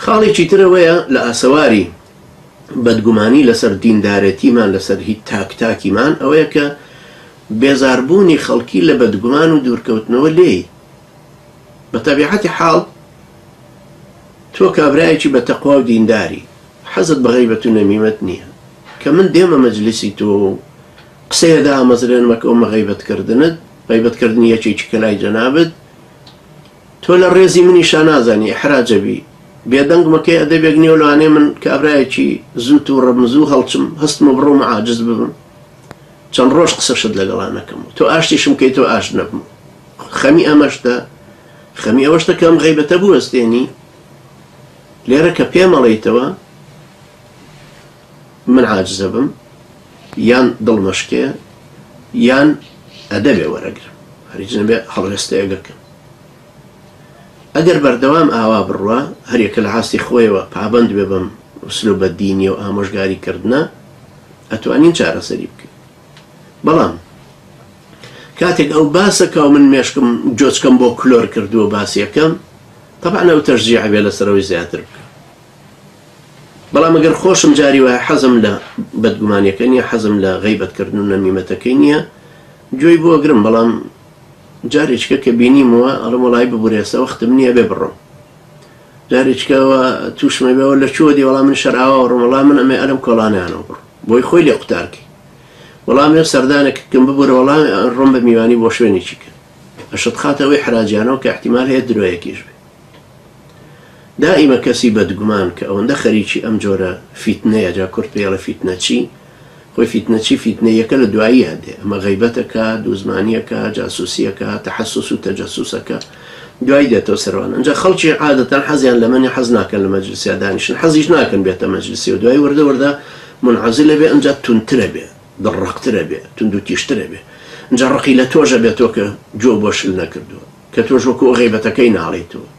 خاڵێکی ترەوەیە لە ئاسەواری بەدگومانی لەسەر دیندارەتیمان لەسەر هیچ تاکتاکیمان ئەوەیە کە بێزاربوونی خەڵکی لە بەدگومان و دوورکەوتنەوە لێی بە تەبیعەتی حاڵ تۆ کابرایەکی بە تەقوا و دینداری حەزت بە غەیبەت و نەمیمەت نییە کە من دێمە مەجلیسی تۆ قسەیەدا ئامەزرێنمە کە ئەومە غەیبەتکردنت غەیبەتکردنی یەکێکی کە لای جەنابەت تۆ لە ڕێزی منیشا نازانی ئەحراجەبی بێدەنگ مەکەی ئەدەبێک نییە لەوانەیە من کابرایەکی زووت و ڕەمزوو هەڵچم هەستمە بڕۆم عاجز ببم چەند ڕۆژ قسەشت لەگەڵا نەکەم تۆ ئاشتیشم کەی تۆ ئاش نەبم خەمی ئەمەشتە خەمی ئەوەشتە کە ئەم غەیبەتە بوەستێنی لێرە کە پێمەڵێیتەوە من عاجزە بم یان دڵمەشکێ یان ئەدەبێ وەرەگرم هەریچ نەبێ هەڵوێستەیەگەکەم ئەگەر بەردەوام ئاوا بڕوە هەرێکە لە حاستی خۆیەوە پابەند بێ بەم ئوسلوبە دینی و ئامۆژگاریکردنە ئەتوانین چارەسەری بکەین بەڵام کاتێک ئەو باسەکە و من مێشکم جۆچکەم بۆ کلۆر کردووە باسیەکەم طبعا ئەو تەرجیع بێ لەسەرەوەی زیاتر بکە بەڵام ئەگەر خۆشم جاری وایە حەزم لە بەدگومانیەکە نییە حەزم لە غەیبەتکردن و نەمیمەتەکەی نییە گوێی بۆ گرم بەڵام جارێککە کە بینیمەوە ئەڵم وڵای ببورێسە وەختم نییە بێ بڕۆم جارێککەوە تووشمە بێەوە لە چۆ دی وەڵام من شەرعاوە ڕۆم وەڵام من ئەمێ ئەرم کۆڵانیانەوە بڕ بۆی خۆی لێ قوتارکی وەڵام ێ سەردانێککەم ببوورە وەڵام ڕۆم بە میوانی بۆ شوێنێکی کە ئەشت خاتەوەی حراجیانەوە کە احتیمال هەیە درۆیەکیش بێ دائیمە کەسی بەدگومان کە ئەوەندە خەریکی ئەم جۆرە فیتنەیە جا کورت پێڵە فیتنە چی خۆی فیتنەچی فیتنەیەکە لە دوایی هەدێ ئەمە غەیبەتەکە دووزمانیەکە جاسوسیەکە تەحەسوس و تەجەسوسەکە دوای دێتەوە سەروان ئەنجا خەڵکی عادەتەن حەزیان لە منی حەز ناکەن لە مەجلیسیا دانیشن حەزیش ناکەن بێتە مەجلیسی و دوای وردە وردە منعەزلە بێ ئەنجا تونترە بێ دڕەقترە بێ تند و تیشترە بێ ئەنجا ڕقی لە تۆژە بێتەوە کە جۆ بۆ شل نەکردووە کە تۆژ وەکو غەیبەتەکەی ناڵێتەوە